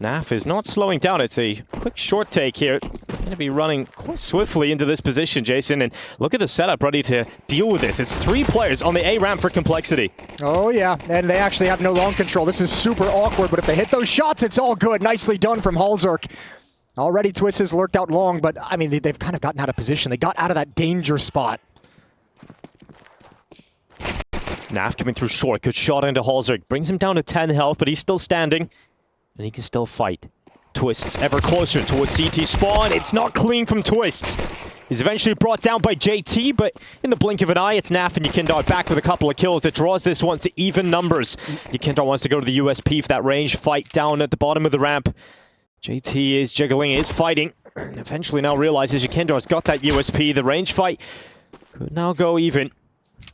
Naf is not slowing down. It's a quick short take here. Going to be running quite swiftly into this position, Jason. And look at the setup ready to deal with this. It's 3 players on the A ramp for Complexity. Oh, yeah. And they actually have no long control. This is super awkward, but if they hit those shots, it's all good. Nicely done from Halzerk. Already Twist has lurked out long, but I mean, they've kind of gotten out of position. They got out of that danger spot. Naf coming through short. Good shot into Halzerk. Brings him down to 10 health, but he's still standing. And he can still fight. Twists ever closer towards CT spawn. It's not clean from Twists. He's eventually brought down by JT, but in the blink of an eye, it's Naf and Yekindar back with a couple of kills that draws this one to even numbers. Yekindar wants to go to the USP for that range fight down at the bottom of the ramp. JT is jiggling, is fighting, and eventually now realizes Yekindar's got that USP. The range fight could now go even.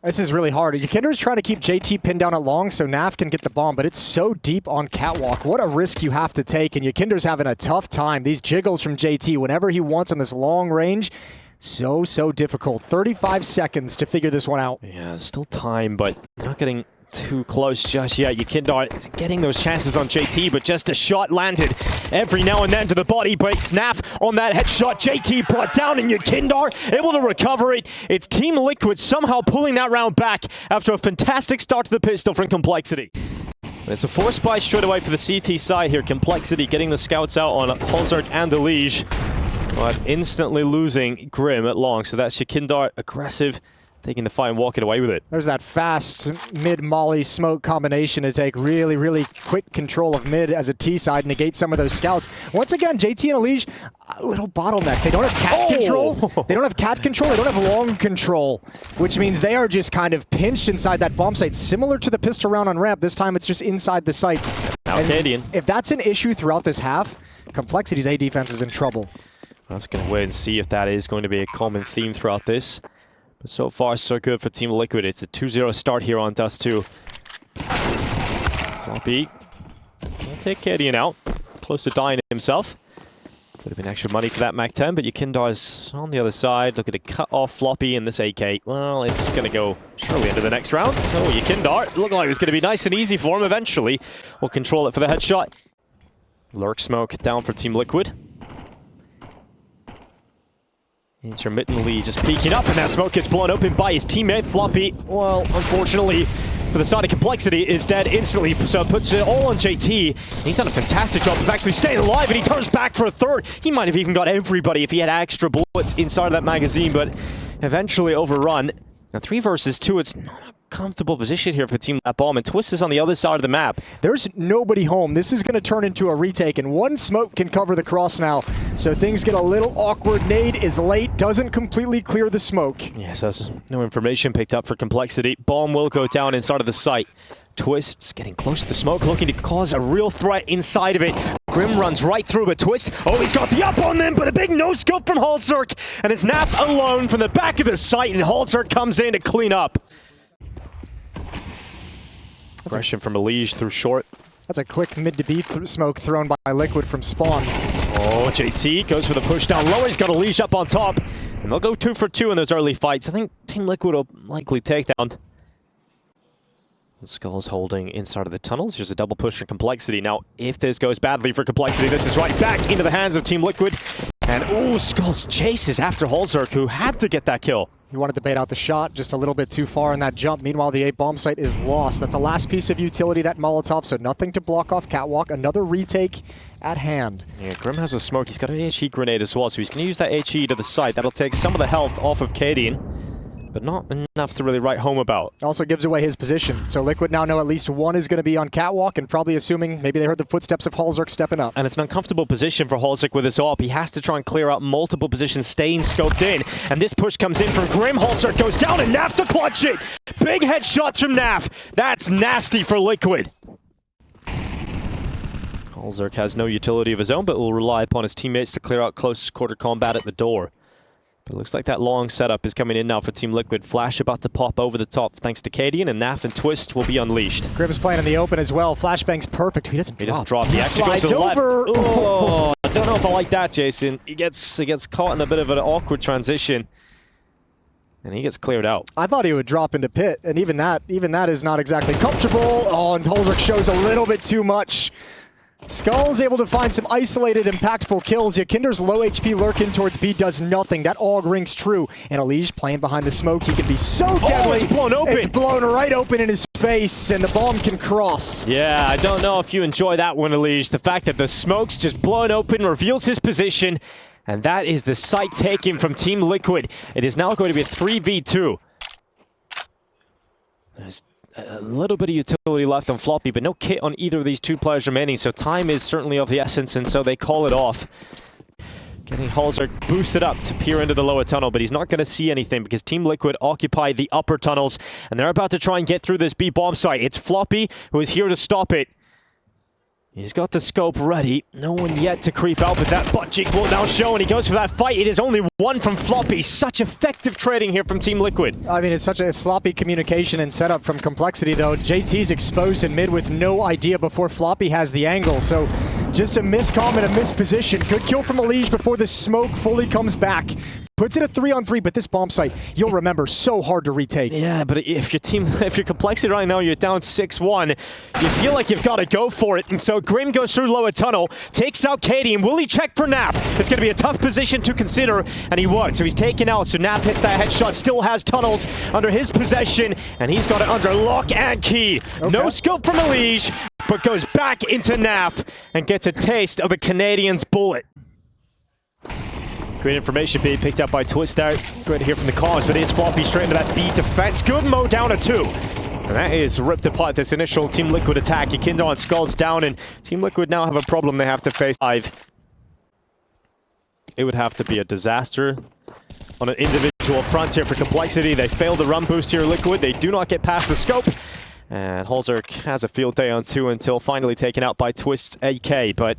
This is really hard. Yekindar's trying to keep JT pinned down at long so Naf can get the bomb, but it's so deep on Catwalk. What a risk you have to take, and Yekindar's having a tough time. These jiggles from JT, whenever he wants on this long range, so difficult. 35 seconds to figure this one out. Yeah, still time, but not getting too close just yet. Yekindar getting those chances on JT, but just a shot landed every now and then to the body. Breaks Naf on that headshot. JT brought down, and Yekindar able to recover it. It's Team Liquid somehow pulling that round back after a fantastic start to the pistol from Complexity. It's a force buy straight away for the CT side here. Complexity getting the scouts out on Halzerk and Elige, but instantly losing Grim at long. So that's Yekindar aggressive, taking the fight and walking away with it. There's that fast mid-molly smoke combination to take really quick control of mid as a T-side, negate some of those scouts. Once again, JT and Elige, a little bottleneck. They don't have cat control. They don't have cat control. They don't have long control, which means they are just kind of pinched inside that bomb site, similar to the pistol round on ramp. This time it's just inside the site. Now Canadian. If that's an issue throughout this half, Complexity's A defense is in trouble. I'm just going to wait and see if that is going to be a common theme throughout this. But so far, so good for Team Liquid. It's a 2-0 start here on Dust 2. Floppy will take Kadian out. Close to dying himself. Could have been extra money for that Mac-10, but Yekindar's on the other side. Looking to cut off Floppy in this AK. Well, it's going to go surely into the next round. Oh, Yekindar. Looked like it was going to be nice and easy for him eventually. We'll control it for the headshot. Lurk smoke down for Team Liquid. Intermittently just peeking up, and that smoke gets blown open by his teammate. Floppy, well, unfortunately, for the side of Complexity, is dead instantly, so it puts it all on JT. He's done a fantastic job of actually staying alive, and he turns back for a third. He might have even got everybody if he had extra bullets inside of that magazine, but eventually overrun. Now 3 versus 2, it's not a comfortable position here for Team Bomb, and Twist is on the other side of the map. There's nobody home. This is going to turn into a retake, and one smoke can cover the cross now. So things get a little awkward. Nade is late, doesn't completely clear the smoke. Yes, that's no information picked up for Complexity. Bomb will go down inside of the site. Twist's getting close to the smoke, looking to cause a real threat inside of it. Grim runs right through, but Twist, oh, he's got the up on them, but a big no-scope from Halzerk, and it's Naf alone from the back of the site, and Halzerk comes in to clean up. Aggression from Elige through short. That's a quick mid-to-B smoke thrown by Liquid from spawn. Oh, JT goes for the push down low. He's got Elige up on top, and they'll go 2 for 2 in those early fights. I think Team Liquid will likely take down. Skull's holding inside of the tunnels. Here's a double push for Complexity. Now, if this goes badly for Complexity, this is right back into the hands of Team Liquid. And, oh, Skulls chases after Halzerk, who had to get that kill. He wanted to bait out the shot just a little bit too far in that jump. Meanwhile, the A bomb site is lost. That's the last piece of utility, that Molotov, so nothing to block off Catwalk. Another retake at hand. Yeah, Grim has a smoke. He's got an HE grenade as well, so he's going to use that HE to the side. That'll take some of the health off of Kadian, but not enough to really write home about. Also gives away his position. So Liquid now know at least one is going to be on Catwalk, and probably assuming maybe they heard the footsteps of Halzerk stepping up. And it's an uncomfortable position for Halzerk with his AWP. He has to try and clear out multiple positions, staying scoped in. And this push comes in from Grim. Halzerk goes down, and Naf to clutch it. Big headshots from Naf. That's nasty for Liquid. Halzerk has no utility of his own, but will rely upon his teammates to clear out close quarter combat at the door. But it looks like that long setup is coming in now for Team Liquid. Flash about to pop over the top thanks to Kadian, and Naf and Twist will be unleashed. Grim's playing in the open as well. Flashbang's perfect. He doesn't drop. He actually goes to the left. Over. Oh, I don't know if I like that, Jason. He gets caught in a bit of an awkward transition, and he gets cleared out. I thought he would drop into pit, and even that is not exactly comfortable. Oh, and Halzerk shows a little bit too much. Skull's able to find some isolated, impactful kills. Yakinder's low HP lurking towards B does nothing. That all rings true. And Elige playing behind the smoke. He can be so deadly. It's blown open. It's blown right open in his face, and the bomb can cross. Yeah, I don't know if you enjoy that one, Elige. The fact that the smoke's just blown open reveals his position. And that is the site taken from Team Liquid. It is now going to be a 3v2. There's a little bit of utility left on Floppy, but no kit on either of these two players remaining, so time is certainly of the essence, and so they call it off. Getting Halzer boosted up to peer into the lower tunnel, but he's not going to see anything because Team Liquid occupy the upper tunnels, and they're about to try and get through this B bomb site. It's Floppy who is here to stop it. He's got the scope ready. No one yet to creep out, but that butt cheek will now show, and he goes for that fight. It is only one from Floppy. Such effective trading here from Team Liquid. I mean, it's such a sloppy communication and setup from Complexity, though. JT's exposed in mid with no idea before Floppy has the angle, so just a miscomm and a misposition. Good kill from Elige before the smoke fully comes back. Puts it at 3-on-3, but this bomb site, you'll remember, so hard to retake. Yeah, but if your Complexity right now, you're down 6-1, you feel like you've got to go for it. And so Grim goes through lower tunnel, takes out Katie, and will he check for Naf? It's going to be a tough position to consider, and he won't. So he's taken out, so Naf hits that headshot, still has tunnels under his possession, and he's got it under lock and key. Okay. No scope from Elige, but goes back into Naf and gets a taste of the Canadian's bullet. Great information being picked up by Twist there. Great to hear from the comms, but it is Floppy straight into that B defense. Good Mo down to 2. And that is ripped apart this initial Team Liquid attack. Yakinder and Skull's down, and Team Liquid now have a problem they have to face live. It would have to be a disaster on an individual front here for Complexity. They fail the run boost here, Liquid. They do not get past the scope. And Halzer has a field day on 2 until finally taken out by Twist's AK, but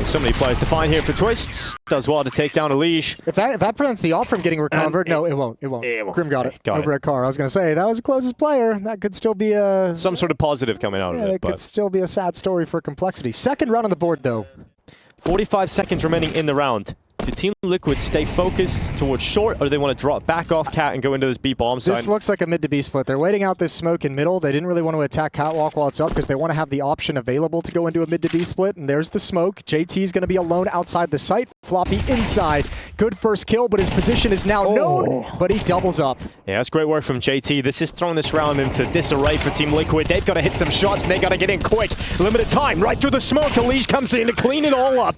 so many players to find here for Twists. Does well to take down Elige. If that prevents the off from getting recovered, no, it won't. It won't. Grim got it over at Car. I was going to say, that was the closest player. That could still be a... some sort of positive coming out of it. It could still be a sad story for Complexity. Second round on the board, though. 45 seconds remaining in the round. Do Team Liquid stay focused towards short, or do they want to drop back off Cat and go into this B bomb side? This looks like a mid to B split. They're waiting out this smoke in middle. They didn't really want to attack Catwalk while it's up because they want to have the option available to go into a mid to B split. And there's the smoke. JT's going to be alone outside the site. Floppy inside. Good first kill, but his position is now known, but he doubles up. Yeah, that's great work from JT. This is throwing this round into disarray for Team Liquid. They've got to hit some shots, and they got to get in quick. Limited time, right through the smoke. Elige comes in to clean it all up.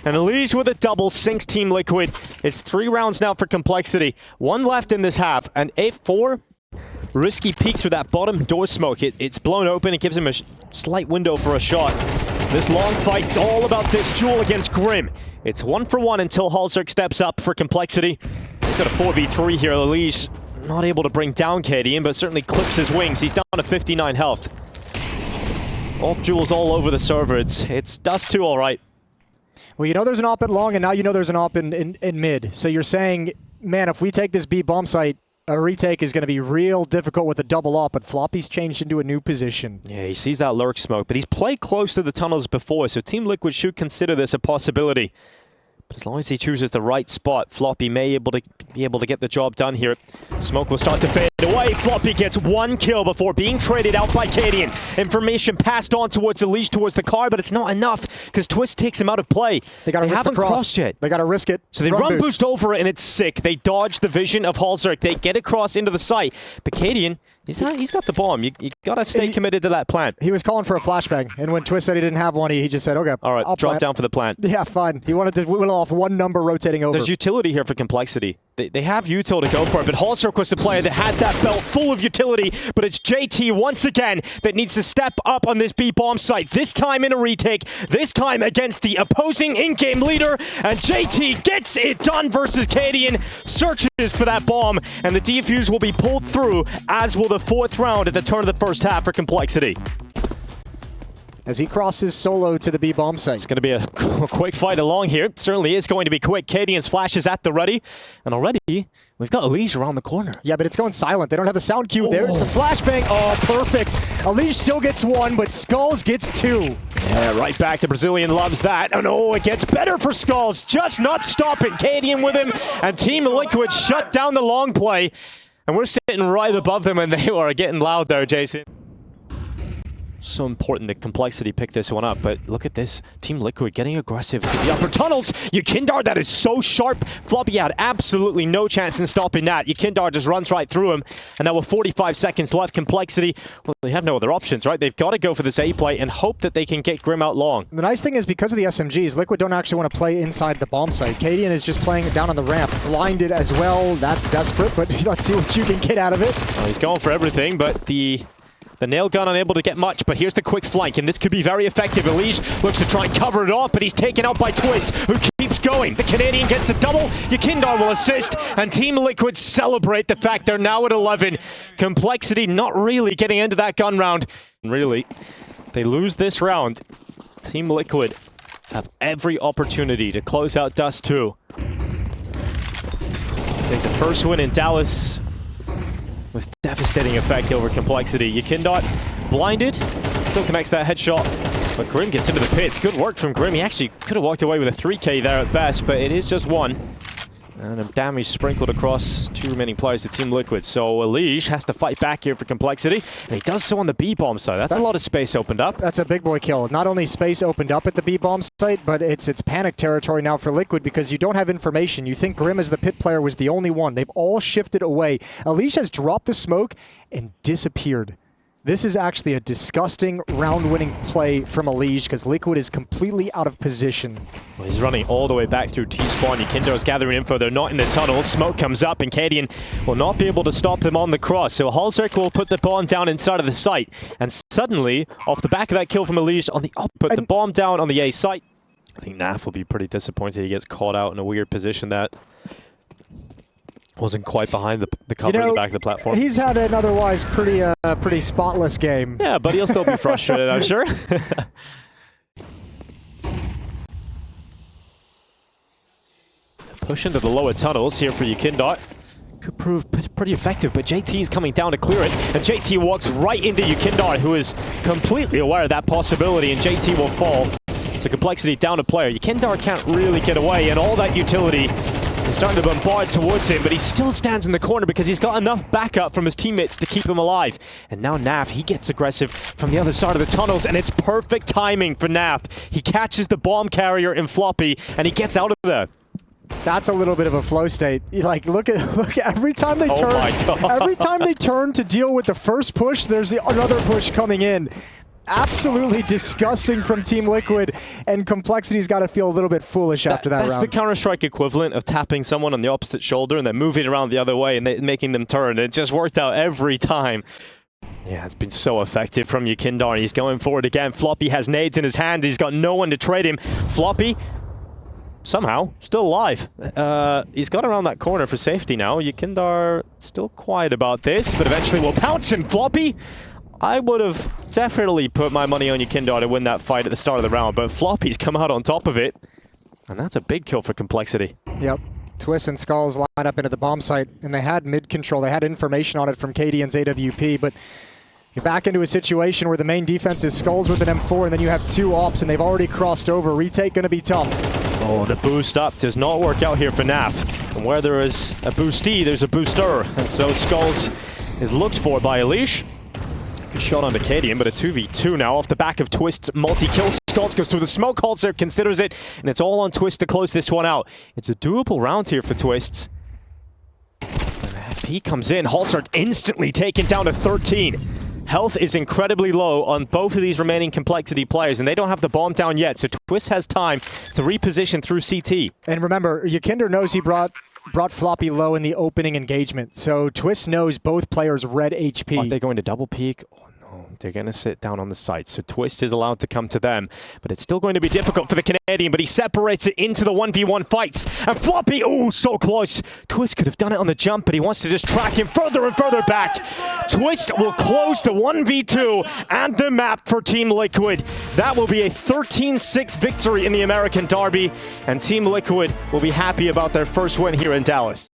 And Elige with a double sinks Team Liquid. It's 3 rounds now for Complexity. 1 left in this half. An 8-4. Risky peek through that bottom door smoke. It's blown open. It gives him a slight window for a shot. This long fight's all about this duel against Grim. It's 1-for-1 until Halzer steps up for Complexity. He's got a 4v3 here. Elige not able to bring down Cadian, but certainly clips his wings. He's down to 59 health. All duels all over the server. It's Dust 2 all right. Well, you know there's an op at long, and now you know there's an op in mid. So you're saying, man, if we take this B bomb site, a retake is going to be real difficult with a double op, but Floppy's changed into a new position. Yeah, he sees that lurk smoke, but he's played close to the tunnels before, so Team Liquid should consider this a possibility. But as long as he chooses the right spot, Floppy may be able to get the job done here. Smoke will start to fade away. Floppy gets 1 kill before being traded out by Cadian. Information passed on towards Elige, towards the car, but it's not enough because Twist takes him out of play. They haven't crossed yet. They got to risk it. So they run boost over it, and it's sick. They dodge the vision of Halzer. They get across into the site. But Cadian, he's got the bomb. You got to stay committed to that plant. He was calling for a flashbang, and when Twist said he didn't have one, he just said, okay, all right, I'll drop down for the plant. Yeah, fine. He wanted to whittle off 1 number rotating over. There's utility here for Complexity. They have util to go for it, but Halzer was the player that had that belt full of utility, but it's JT once again that needs to step up on this B bomb site, this time in a retake, this time against the opposing in-game leader, and JT gets it done versus Cadian, searches for that bomb, and the defuse will be pulled through, as will the 4th round at the turn of the first half for Complexity. As he crosses solo to the B bomb site. It's going to be a quick fight along here. It certainly is going to be quick. Cadian's flash is at the ready. And already, we've got Elige around the corner. Yeah, but it's going silent. They don't have a sound cue. There's the flashbang. Oh, perfect. Elige still gets 1, but Skulls gets 2. Yeah, right back. The Brazilian loves that. Oh, no, it gets better for Skulls. Just not stopping. Cadian with him. And Team Liquid shut down the long play. And we're sitting right above them, and they are getting loud there, Jason. So important that Complexity picked this one up, but look at this. Team Liquid getting aggressive to the upper tunnels. Yukindar, that is so sharp. Floppy had absolutely no chance in stopping that. Yukindar just runs right through him, and now with 45 seconds left, Complexity, well, they have no other options, right? They've got to go for this A play and hope that they can get Grim out long. The nice thing is, because of the SMGs, Liquid don't actually want to play inside the bomb site. Cadian is just playing it down on the ramp. Blinded as well. That's desperate, but let's see what you can get out of it. Well, he's going for everything, but the nail gun unable to get much, but here's the quick flank, and this could be very effective. Elige looks to try and cover it off, but he's taken out by Twist, who keeps going. The Canadian gets a double. Yukindar will assist, and Team Liquid celebrate the fact they're now at 11. Complexity not really getting into that gun round. And really, they lose this round. Team Liquid have every opportunity to close out Dust 2. Take the first win in Dallas with devastating effect over Complexity. Yukindar blinded, still connects that headshot, but Grim gets into the pits. Good work from Grim. He actually could have walked away with a 3K there at best, but it is just one. And a damage sprinkled across two remaining players of Team Liquid. So Elige has to fight back here for Complexity, and he does so on the B-bomb side. That's a lot of space opened up. That's a big boy kill. Not only space opened up at the B-bomb site, but it's panic territory now for Liquid because you don't have information. You think Grim as the pit player was the only one. They've all shifted away. Elige has dropped the smoke and disappeared. This is actually a disgusting round-winning play from Elige because Liquid is completely out of position. Well, he's running all the way back through T-spawn. Yukindar is gathering info. They're not in the tunnel. Smoke comes up, and Cadian will not be able to stop them on the cross. So Halzerk will put the bomb down inside of the site. And suddenly, off the back of that kill from Elige, on the up, put the bomb down on the A site. I think Naf will be pretty disappointed. He gets caught out in a weird position that wasn't quite behind the cover in the back of the platform. He's had an otherwise pretty spotless game. Yeah, but he'll still be frustrated, I'm sure. Push into the lower tunnels here for Yukindar. Could prove pretty effective, but JT is coming down to clear it, and JT walks right into Yukindar, who is completely aware of that possibility, and JT will fall. So Complexity down a player. Yukindar can't really get away, and all that utility is starting to bombard towards him, but he still stands in the corner because he's got enough backup from his teammates to keep him alive. And now Naf, he gets aggressive from the other side of the tunnels, and it's perfect timing for Naf. He catches the bomb carrier in Floppy, and he gets out of there. That's a little bit of a flow state. Like, look at every time they turn. Oh my God. Every time they turn to deal with the first push, there's another push coming in. Absolutely disgusting from Team Liquid, and Complexity's got to feel a little bit foolish after that round. That's the Counter-Strike equivalent of tapping someone on the opposite shoulder and then moving around the other way and making them turn. It just worked out every time. Yeah, it's been so effective from Yukindar. He's going forward again. Floppy has nades in his hand. He's got no one to trade him. Floppy, somehow, still alive. He's got around that corner for safety now. Yukindar still quiet about this, but eventually will pounce him. Floppy, I would have definitely put my money on Yukindar to win that fight at the start of the round, but Floppy's come out on top of it, and that's a big kill for Complexity. Yep. Twist and Skulls line up into the bomb site, and they had mid control. They had information on it from Cadian's AWP, but you're back into a situation where the main defense is Skulls with an M4, and then you have two ops, and they've already crossed over. Retake going to be tough. Oh, the boost up does not work out here for Naf. And where there is a boostee, there's a booster. And so Skulls is looked for by Elige. Shot onto Cadian, but a 2v2 now off the back of Twist's multi-kill. Skulls goes through the smoke, Halzer considers it, and it's all on Twist to close this one out. It's a doable round here for Twists. P comes in, Halzer instantly taken down to 13. Health is incredibly low on both of these remaining Complexity players, and they don't have the bomb down yet, so Twist has time to reposition through CT. And remember, Yukindar knows he brought Floppy low in the opening engagement, so Twist knows both players red HP. Are they going to double peek? Oh no, they're going to sit down on the site, so Twist is allowed to come to them, but it's still going to be difficult for the Canadian, but he separates it into the 1v1 fights, and Floppy, oh, so close. Twist could have done it on the jump, but he wants to just track him further and further back. Twist will close the 1v2 and the map for Team Liquid. That will be a 13-6 victory in the American Derby, and Team Liquid will be happy about their first win here in Dallas.